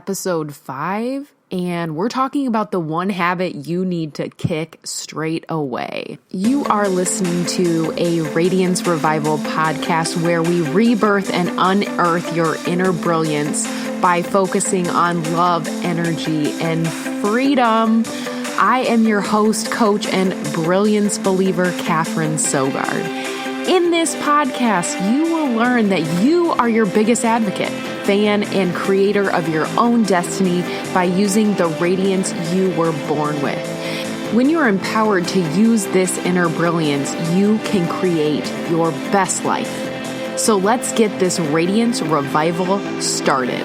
episode 5, and we're talking about the one habit you need to kick straight away. You are listening to a Radiance Revival podcast where we rebirth and unearth your inner brilliance by focusing on love, energy, and freedom. I am your host, coach, and brilliance believer, Catherine Sogard. In this podcast, you will learn that you are your biggest advocate, fan, and creator of your own destiny by using the radiance you were born with. When you are empowered to use this inner brilliance, you can create your best life. So let's get this Radiance Revival started.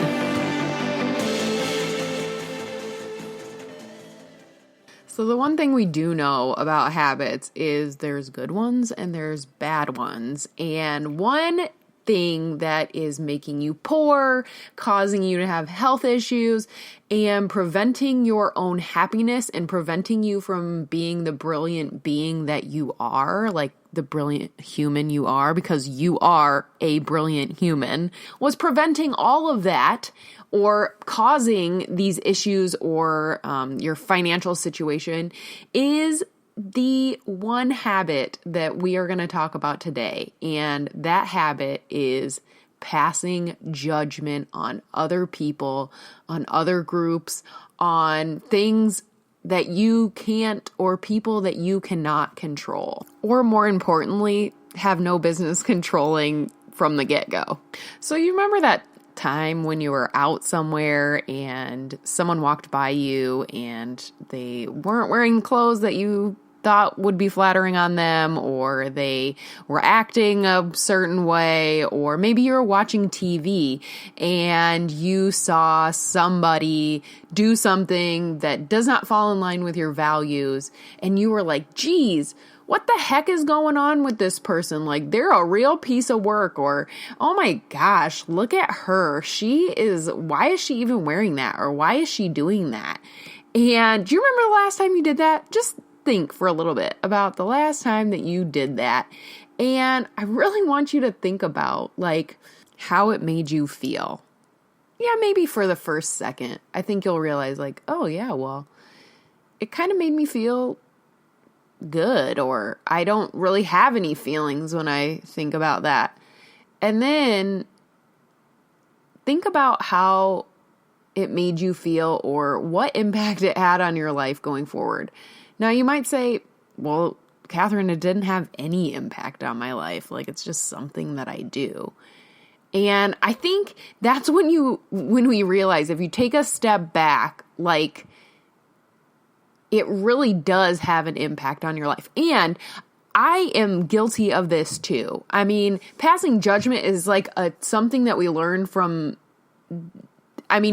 So the one thing we do know about habits is there's good ones and there's bad ones. And one thing that is making you poor, causing you to have health issues, and preventing your own happiness and preventing you from being the brilliant being that you are, like the brilliant human you are, because you are a brilliant human, was preventing all of that or causing these issues or your financial situation is the one habit that we are going to talk about today. And that habit is passing judgment on other people, on other groups, on things that you can't or people that you cannot control. Or more importantly, have no business controlling from the get-go. So you remember that time when you were out somewhere and someone walked by you and they weren't wearing clothes that you thought would be flattering on them, or they were acting a certain way, or maybe you were watching TV and you saw somebody do something that does not fall in line with your values, and you were like, geez, what the heck is going on with this person? Like, they're a real piece of work. Or, oh my gosh, look at her. Why is she even wearing that? Or why is she doing that? And do you remember the last time you did that? Just think for a little bit about the last time that you did that. And I really want you to think about like how it made you feel. Yeah, maybe for the first second, I think you'll realize like, oh yeah, well, it kind of made me feel good, or I don't really have any feelings when I think about that. And then think about how it made you feel or what impact it had on your life going forward. Now you might say, well, Catherine, it didn't have any impact on my life. Like, it's just something that I do. And I think that's when we realize, if you take a step back, like, it really does have an impact on your life. And I am guilty of this too. I mean, passing judgment is like something that we learn from,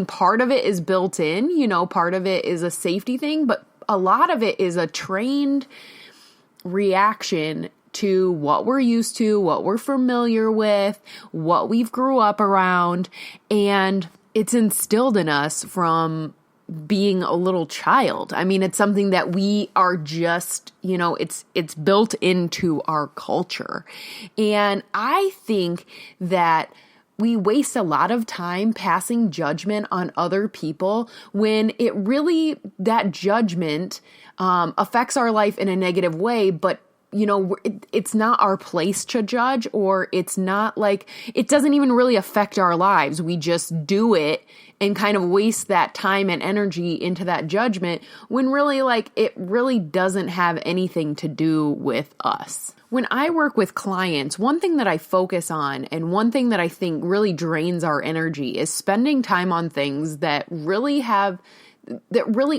part of it is built in, part of it is a safety thing, but a lot of it is a trained reaction to what we're used to, what we're familiar with, what we've grew up around. And it's instilled in us from being a little child. It's something that we are just, it's built into our culture. And I think that we waste a lot of time passing judgment on other people when it really, that judgment affects our life in a negative way, but it's not our place to judge, or it's not like, it doesn't even really affect our lives. We just do it and kind of waste that time and energy into that judgment when really, like, it really doesn't have anything to do with us. When I work with clients, one thing that I focus on and one thing that I think really drains our energy is spending time on things that really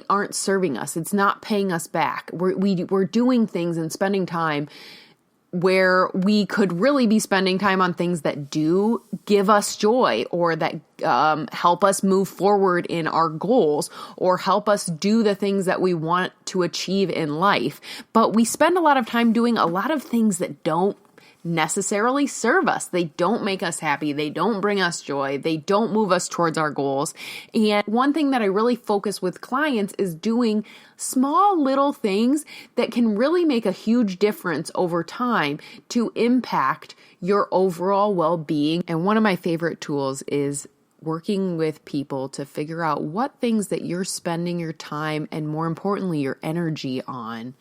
aren't serving us. It's not paying us back. We're doing things and spending time where we could really be spending time on things that do give us joy, or that help us move forward in our goals, or help us do the things that we want to achieve in life. But we spend a lot of time doing a lot of things that don't necessarily serve us. They don't make us happy. They don't bring us joy. They don't move us towards our goals. And one thing that I really focus with clients is doing small little things that can really make a huge difference over time to impact your overall well-being. And one of my favorite tools is working with people to figure out what things that you're spending your time and, more importantly, your energy on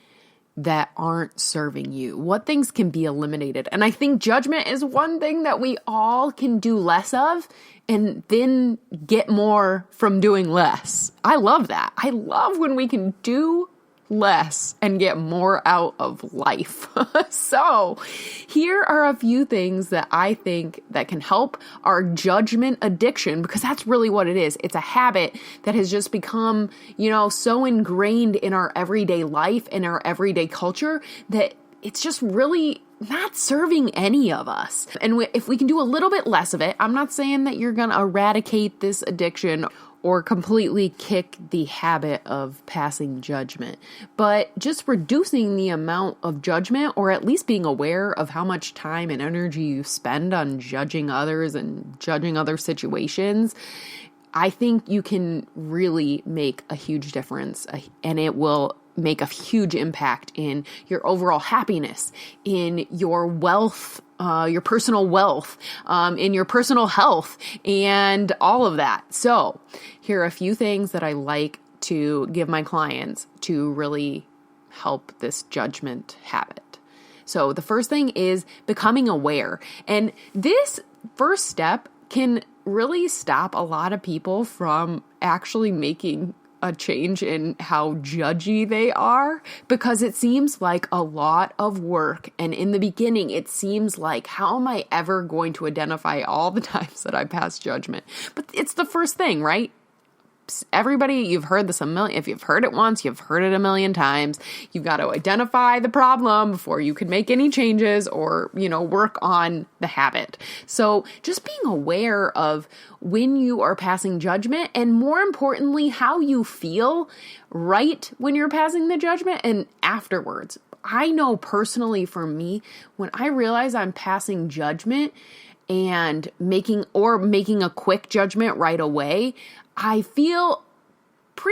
that aren't serving you. What things can be eliminated? And I think judgment is one thing that we all can do less of and then get more from doing less. I love that. I love when we can do less and get more out of life. So here are a few things that I think that can help our judgment addiction, because that's really what it is. It's a habit that has just become, so ingrained in our everyday life, in our everyday culture, that it's just really not serving any of us. And if we can do a little bit less of it, I'm not saying that you're going to eradicate this addiction or completely kick the habit of passing judgment, but just reducing the amount of judgment, or at least being aware of how much time and energy you spend on judging others and judging other situations, I think you can really make a huge difference, and it will make a huge impact in your overall happiness, in your wealth, your personal wealth, in your personal health, and all of that. So here are a few things that I like to give my clients to really help this judgment habit. So the first thing is becoming aware. And this first step can really stop a lot of people from actually making a change in how judgy they are, because it seems like a lot of work. And in the beginning, it seems like, how am I ever going to identify all the times that I pass judgment? But it's the first thing, right? Everybody, you've heard this a million. If you've heard it once, you've heard it a million times. You've got to identify the problem before you can make any changes or, work on the habit. So just being aware of when you are passing judgment, and more importantly, how you feel right when you're passing the judgment and afterwards. I know personally for me, when I realize I'm passing judgment and making a quick judgment right away, I feel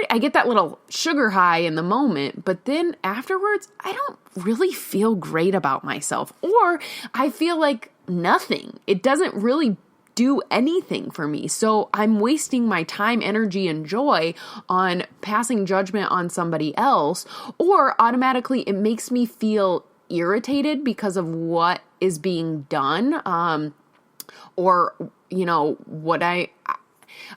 I get that little sugar high in the moment, but then afterwards, I don't really feel great about myself, or I feel like nothing. It doesn't really do anything for me. So I'm wasting my time, energy, and joy on passing judgment on somebody else, or automatically it makes me feel irritated because of what is being done, or, what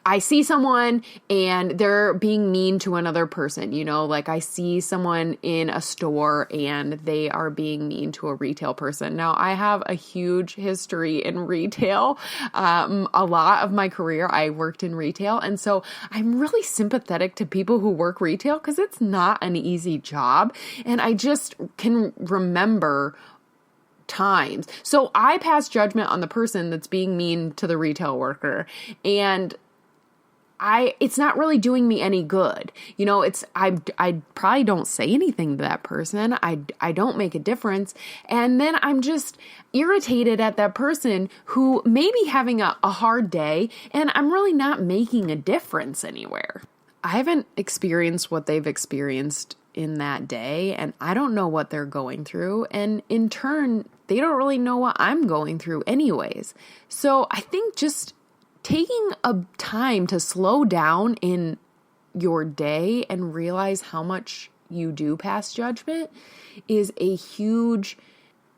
I see someone and they're being mean to another person, like I see someone in a store and they are being mean to a retail person. Now, I have a huge history in retail. A lot of my career, I worked in retail. And so I'm really sympathetic to people who work retail, because it's not an easy job. And I just can remember times. So I pass judgment on the person that's being mean to the retail worker, and it's not really doing me any good. I probably don't say anything to that person. I don't make a difference. And then I'm just irritated at that person who may be having a hard day, and I'm really not making a difference anywhere. I haven't experienced what they've experienced in that day, and I don't know what they're going through. And in turn, they don't really know what I'm going through anyways. So I think just taking a time to slow down in your day and realize how much you do pass judgment is a huge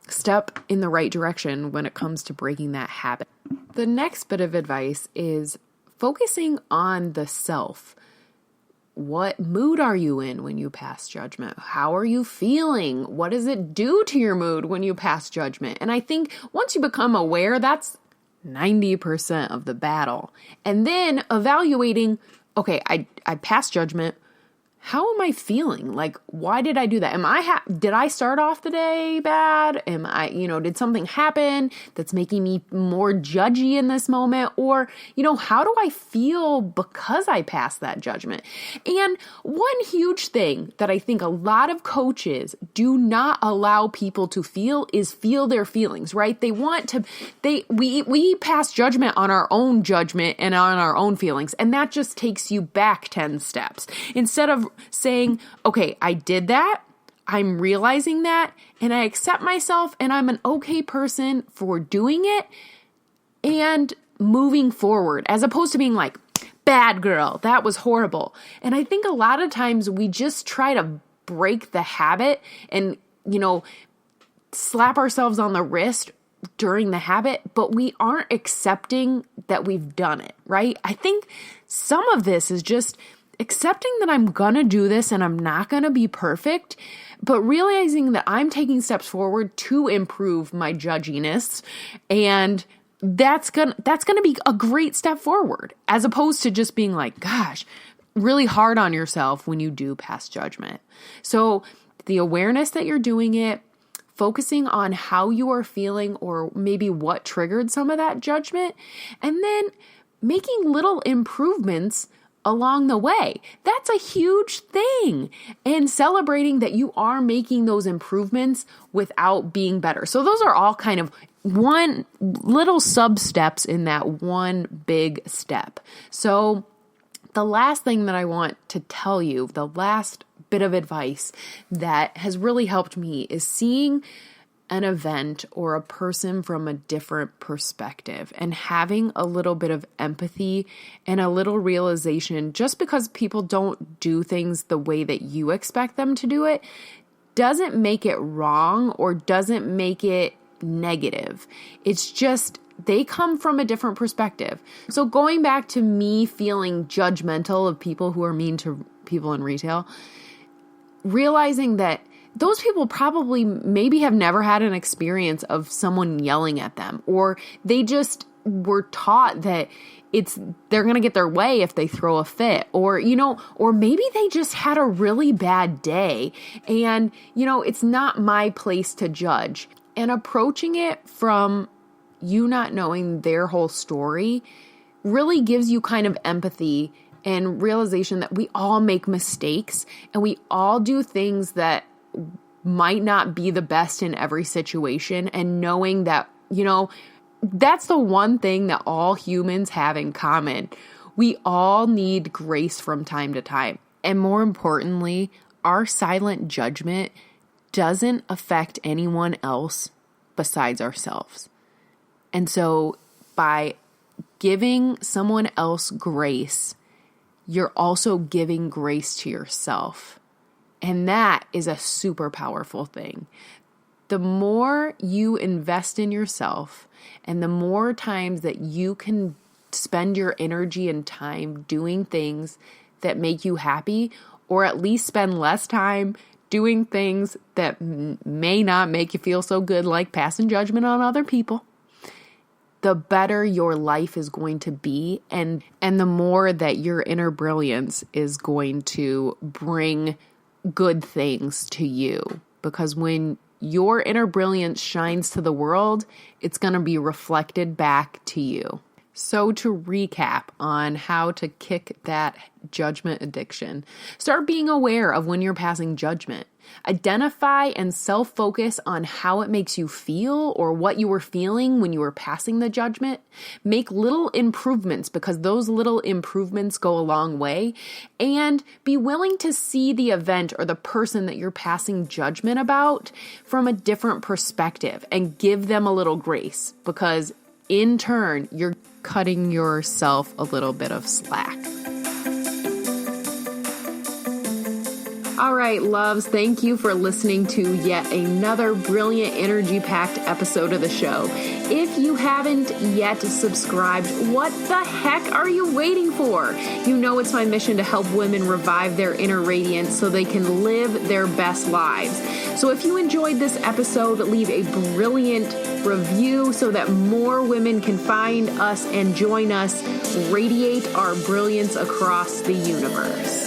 step in the right direction when it comes to breaking that habit. The next bit of advice is focusing on the self. What mood are you in when you pass judgment? How are you feeling? What does it do to your mood when you pass judgment? And I think once you become aware, that's 90% of the battle. And then evaluating, okay, I passed judgment. How am I feeling? Like, why did I do that? Did I start off the day bad? Did something happen that's making me more judgy in this moment? Or, how do I feel because I passed that judgment? And one huge thing that I think a lot of coaches do not allow people to feel is feel their feelings, right? We pass judgment on our own judgment and on our own feelings. And that just takes you back 10 steps. Instead of saying, okay, I did that, I'm realizing that, and I accept myself, and I'm an okay person for doing it, and moving forward as opposed to being like, bad girl, that was horrible. And I think a lot of times we just try to break the habit and, slap ourselves on the wrist during the habit, but we aren't accepting that we've done it, right? I think some of this is just accepting that I'm going to do this and I'm not going to be perfect, but realizing that I'm taking steps forward to improve my judginess, and that's going to be a great step forward, as opposed to just being like, gosh, really hard on yourself when you do pass judgment. So the awareness that you're doing it, focusing on how you are feeling or maybe what triggered some of that judgment, and then making little improvements along the way. That's a huge thing. And celebrating that you are making those improvements without being better. So those are all kind of one little sub steps in that one big step. So the last thing that I want to tell you, the last bit of advice that has really helped me, is seeing an event or a person from a different perspective and having a little bit of empathy and a little realization. Just because people don't do things the way that you expect them to do it doesn't make it wrong or doesn't make it negative. It's just they come from a different perspective. So going back to me feeling judgmental of people who are mean to people in retail, realizing that those people probably maybe have never had an experience of someone yelling at them, or they just were taught that they're going to get their way if they throw a fit, or maybe they just had a really bad day and, it's not my place to judge. And approaching it from you not knowing their whole story really gives you kind of empathy and realization that we all make mistakes and we all do things that might not be the best in every situation. And knowing that, that's the one thing that all humans have in common. We all need grace from time to time. And more importantly, our silent judgment doesn't affect anyone else besides ourselves. And so by giving someone else grace, you're also giving grace to yourself. And that is a super powerful thing. The more you invest in yourself and the more times that you can spend your energy and time doing things that make you happy, or at least spend less time doing things that may not make you feel so good, like passing judgment on other people, the better your life is going to be, and the more that your inner brilliance is going to bring good things to you. Because when your inner brilliance shines to the world, it's going to be reflected back to you. So to recap on how to kick that judgment addiction, start being aware of when you're passing judgment. Identify and self-focus on how it makes you feel or what you were feeling when you were passing the judgment. Make little improvements, because those little improvements go a long way. And be willing to see the event or the person that you're passing judgment about from a different perspective and give them a little grace, because in turn, you're cutting yourself a little bit of slack. All right, loves, thank you for listening to yet another brilliant, energy-packed episode of the show. If you haven't yet subscribed, what the heck are you waiting for? You know it's my mission to help women revive their inner radiance so they can live their best lives. So if you enjoyed this episode, leave a brilliant review so that more women can find us and join us, radiate our brilliance across the universe.